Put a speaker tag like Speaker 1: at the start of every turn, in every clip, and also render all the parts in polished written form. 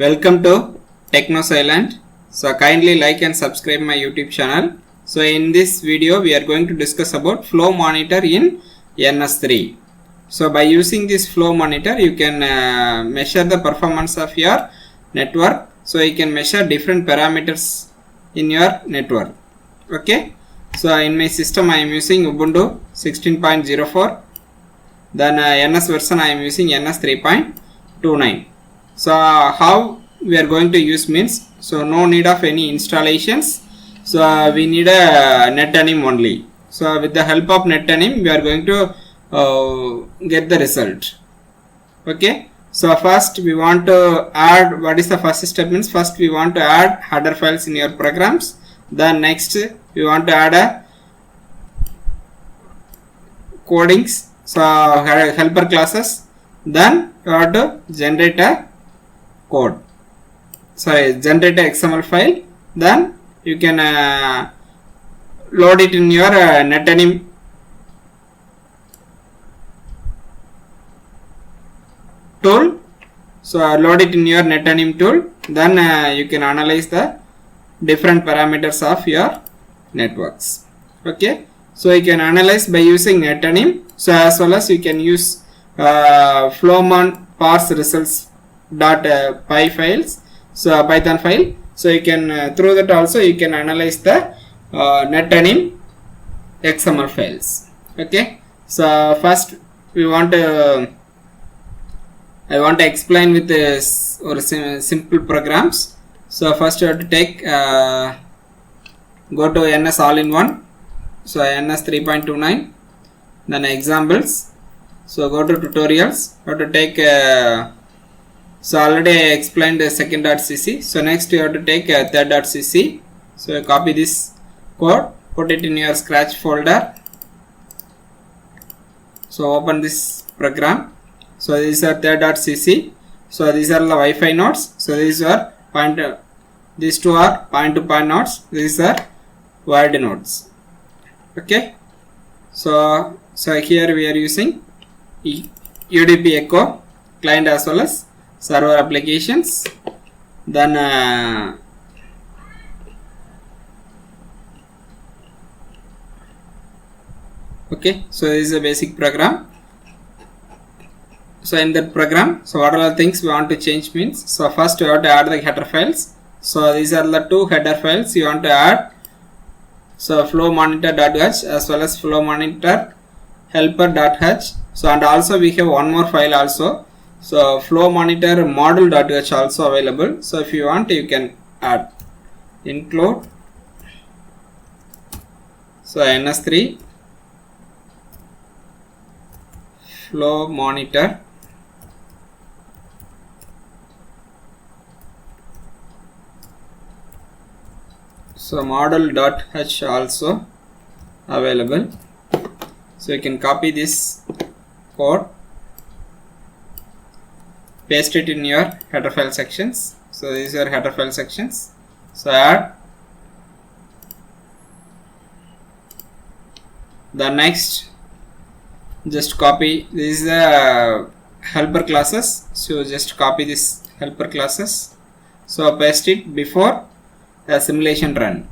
Speaker 1: Welcome to Techno Silent. So kindly like and subscribe my YouTube channel. So in this video we are going to discuss about flow monitor in NS3. So by using this flow monitor you can measure the performance of your network. So you can measure different parameters in your network. Okay. So in my system I am using Ubuntu 16.04. Then NS version I am using NS 3.29. So how we are going to use means, so no need of any installations. So we need a NetAnim only. So with the help of NetAnim we are going to get the result. Okay. So first we want to add, what is the first step means, first we want to add header files in your programs. Then next we want to add a codings, so helper classes. Then you have to generate a code, generate a XML file. Then you can load it in your NetAnim tool. So load it in your NetAnim tool. Then you can analyze the different parameters of your networks. Okay. So you can analyze by using NetAnim. So as well as you can use flowmon parse results .py files, so Python file. So you can through that also you can analyze the NetAnim XML files. Okay. So first we want to I want to explain with this or simple programs. So first you have to take go to NS all-in-one. So NS 3.29. Then examples. So go to tutorials. You have to take so already I explained the second.cc. So next you have to take third.cc. So copy this code, put it in your scratch folder. So open this program. So these are third.cc. So these are the Wi-Fi nodes. So these are these two are point-to-point nodes. These are wired nodes. Okay. So here we are using UDP Echo client as well as server applications. Then okay, so this is a basic program. So in that program, so what are the things we want to change means, so first you have to add the header files. So these are the two header files you want to add. So flow monitor.h as well as flow monitor helper.h. So and also we have one more file also. So flow monitor module.h also available. So if you want you can add, include. So NS3 flow monitor so model.h also available. So you can copy this code, paste it in your header file sections. So these are header file sections. So add. The next, just copy, this is the helper classes. So just copy this helper classes. So paste it before the simulation run.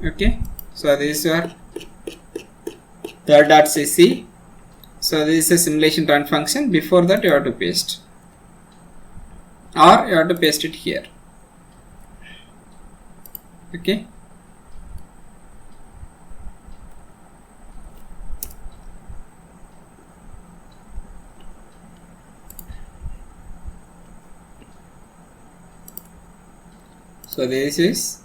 Speaker 1: Okay. So this is your third.cc. So this is a simulation run function. Before that you have to paste, or you have to paste it here. Okay. So this is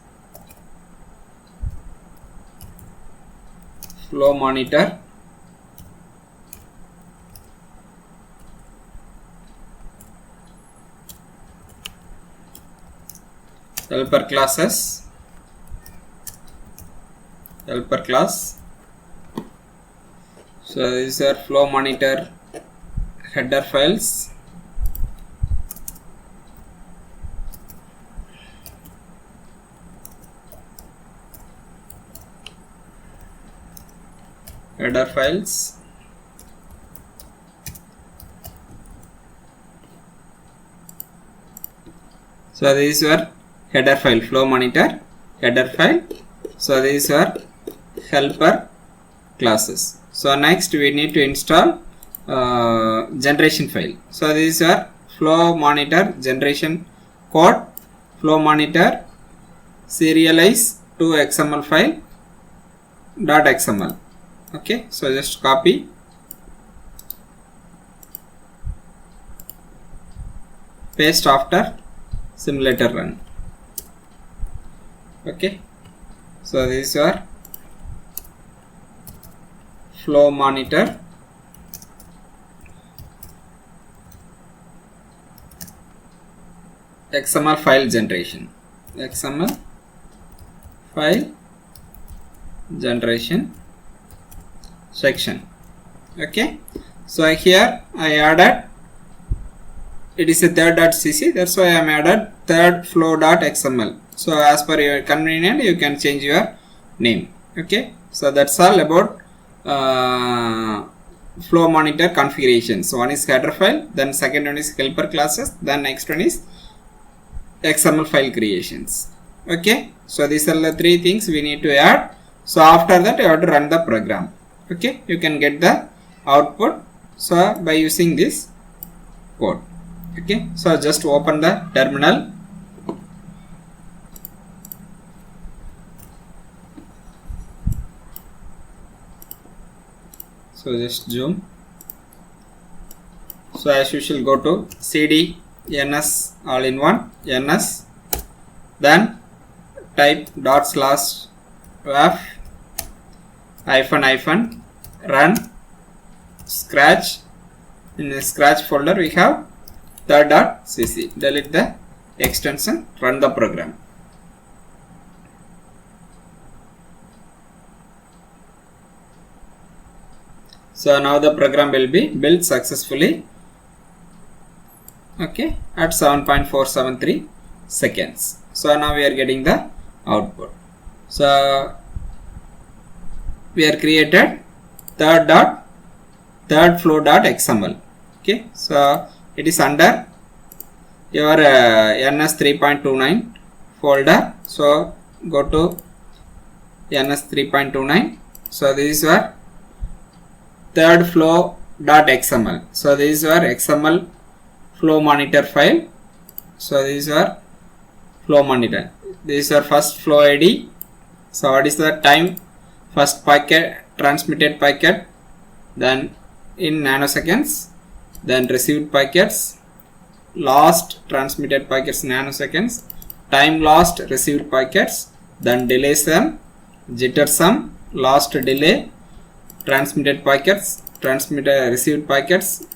Speaker 1: flow monitor helper classes, helper class. So these are flow monitor header files. Header files. So this is your header file, flow monitor header file. So this is your helper classes. So next we need to install generation file. So this is your flow monitor generation code, flow monitor serialize to XML file .xml. Okay, so just copy, paste after simulator run. Okay, so this is your flow monitor XML file generation, XML file generation section. Okay, so here I added, it is a third.cc, that's why I am added third flow.xml. So as per your convenience you can change your name. Okay, so that's all about flow monitor configuration. So one is header file, then second one is helper classes, then next one is XML file creations. Okay, so these are the three things we need to add. So after that you have to run the program. Okay, you can get the output so by using this code. Okay, so just open the terminal. So just zoom. So as usual go to cd ns all in one ns, then type /f --, run scratch. In the scratch folder we have third.cc. delete the extension, run the program. So now the program will be built successfully. Okay, at 7.473 seconds. So now we are getting the output. So we are created third flow.xml. Okay, so it is under your ns 3.29 folder. So go to ns 3.29. so this is your third flow.xml. so this is your XML flow monitor file. So this is your flow monitor, this is your first flow ID. So what is the time, first packet, transmitted packet, then in nanoseconds, then received packets, lost transmitted packets nanoseconds, time lost received packets, then delay sum, jitter sum, lost delay, transmitted packets, received packets,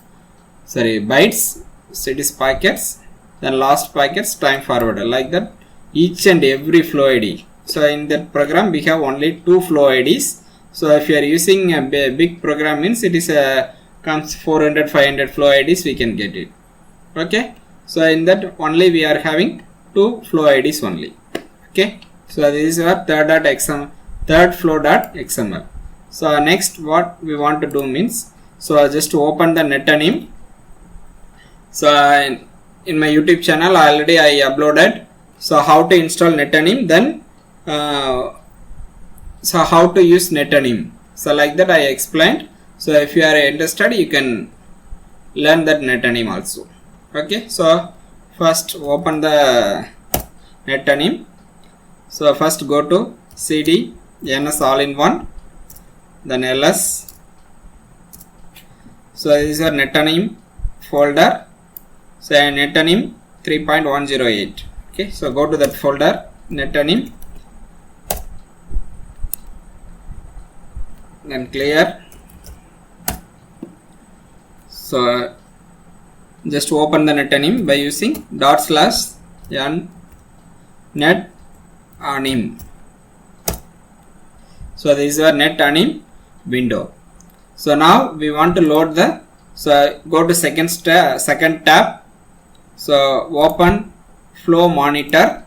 Speaker 1: bytes, cities packets, then lost packets, time forwarded, like that each and every flow ID. So in that program we have only two flow IDs. So if you are using a big program, means it is comes 400-500 flow IDs we can get it. Okay, so in that only we are having two flow IDs only. Okay, so this is our third flow.xml. So next what we want to do means, so just to open the netanim. So in my YouTube channel already I uploaded so how to install netanim, then so how to use netanim. So like that I explained. So if you are interested you can learn that netanim also. Okay, so first open the netanim. So first go to cd ns all in one, then ls. So this is your netanim folder. So netanim 3.108. Okay, so go to that folder netanim, then clear. So just open the netanim by using /n netanim. So this is your netanim window. So now we want to load the, so go to second tab. So open flow monitor.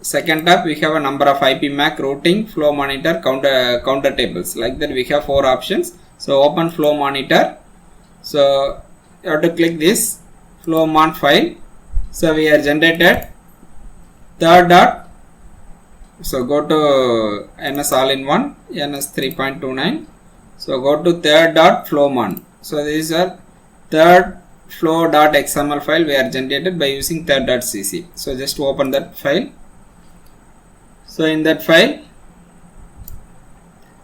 Speaker 1: Second tab we have a number of IP MAC, routing, flow monitor, counter tables, like that we have 4 options. So open flow monitor. So you have to click this flow mon file. So we are generated third dot. So go to NS all-in-one, NS 3.29. So go to third dot flowmon. So this is a third flow.xml file we are generated by using third.cc. So just open that file. So in that file,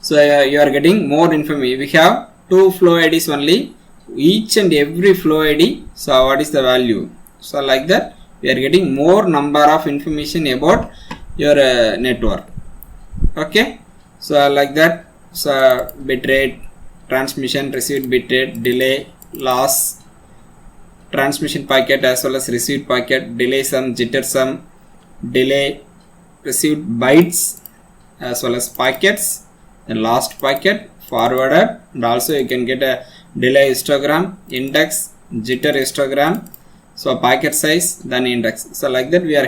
Speaker 1: so you are getting more information. We have two flow IDs only, each and every flow ID. So what is the value? So like that we are getting more number of information about your network. Okay, so like that. So bitrate, transmission, received bitrate, delay, loss, transmission packet as well as received packet, delay sum, jitter sum, delay, received bytes as well as packets, and last packet, forwarded, and also you can get a delay histogram, index, jitter histogram, so packet size, then index. So like that we are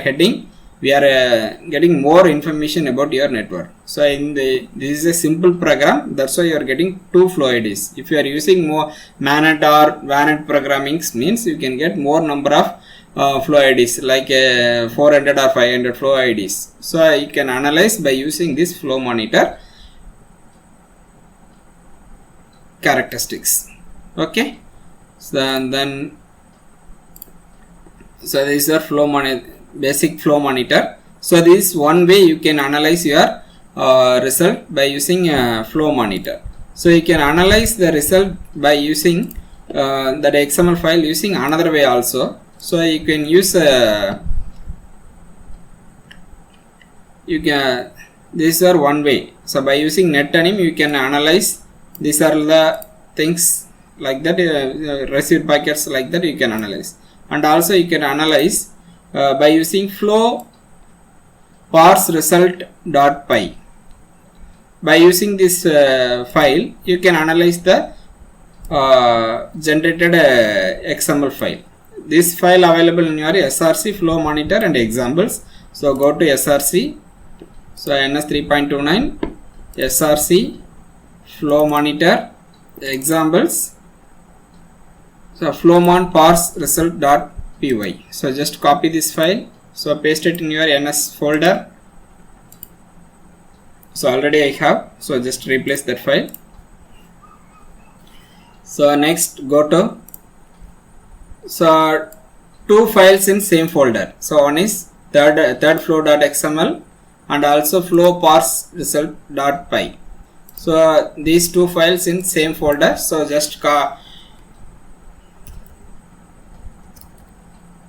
Speaker 1: getting more information about your network. So this is a simple program, that's why you are getting two flow IDs. If you are using more MANET or VANET programming, means you can get more number of flow IDs, like 400 or 500 flow IDs. So you can analyze by using this flow monitor characteristics. Okay, so then so this is our flow monitor, basic flow monitor. So this is one way you can analyze your result by using flow monitor. So you can analyze the result by using that XML file using another way also. So you can use this is our one way. So by using NetAnim you can analyze. These are the things like that, received packets like that you can analyze, and also you can analyze by using flow parse result.py. By using this file you can analyze the generated XML file. This file available in your SRC flow monitor and examples. So go to SRC, so NS 3.29 SRC flow monitor examples. So flowmon parse result.py. So just copy this file, so paste it in your NS folder. So already I have, so just replace that file. So next go to, so two files in same folder. So one is third flow.xml and also flow parse result.py. So these two files in same folder. So just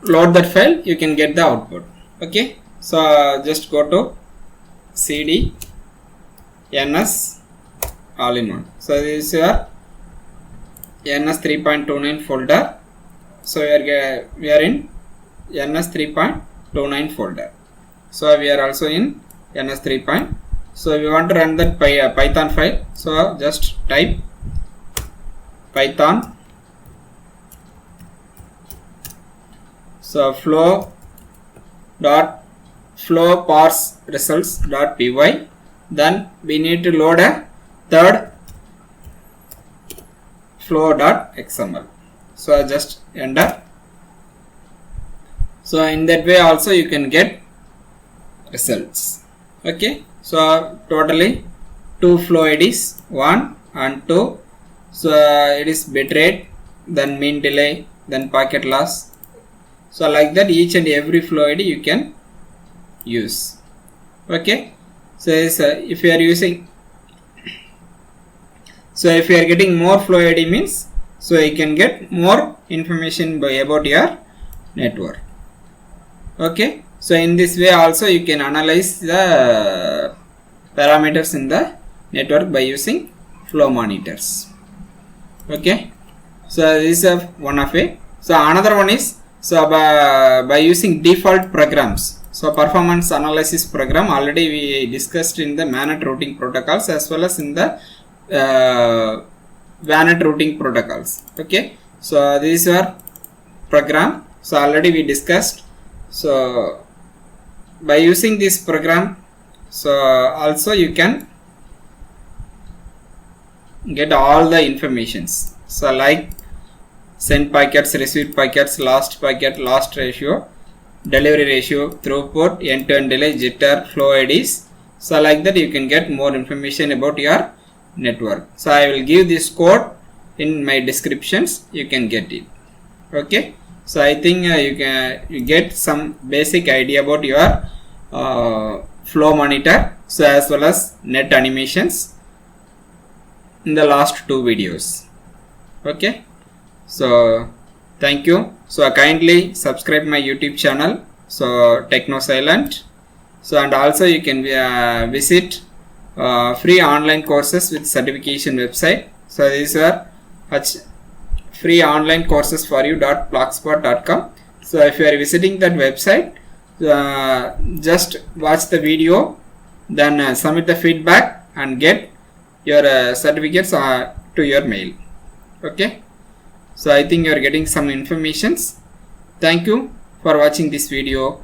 Speaker 1: load that file, you can get the output. Okay, so just go to cd ns all-in-one. So this is your ns 3.29 folder. So we are in ns 3.29 folder. So we are also in ns 3. So we want to run that Python file. So just type Python. So flow parse results.py. Then we need to load a third flow.xml. So just enter. So in that way also you can get results. Okay, so totally two flow IDs, 1 and 2. So it is bitrate, then mean delay, then packet loss. So like that each and every flow ID you can use. Okay, so if you are using, so if you are getting more flow ID means, so you can get more information about your network. Okay, so in this way also you can analyze the parameters in the network by using flow monitors. Okay, so this is one of it. So another one is, so by using default programs. So performance analysis program already we discussed in the MANET routing protocols as well as in the VANET routing protocols. Okay, so this is our program. So already we discussed. So by using this program, so also you can get all the informations. So like send packets, received packets, lost packet, lost ratio. delivery ratio, throughput, end-to-end delay, jitter, flow IDs. So like that you can get more information about your network. So I will give this code in my descriptions, you can get it. Okay, so I think you get some basic idea about your flow monitor, so as well as net animations in the last two videos. Okay, so thank you. So kindly subscribe my YouTube channel, so TechnoSilent. So and also you can visit free online courses with certification website. So these are free online courses for you.blogspot.com. So if you are visiting that website, just watch the video, then submit the feedback and get your certificates to your mail. Okay, so I think you are getting some informations. Thank you for watching this video.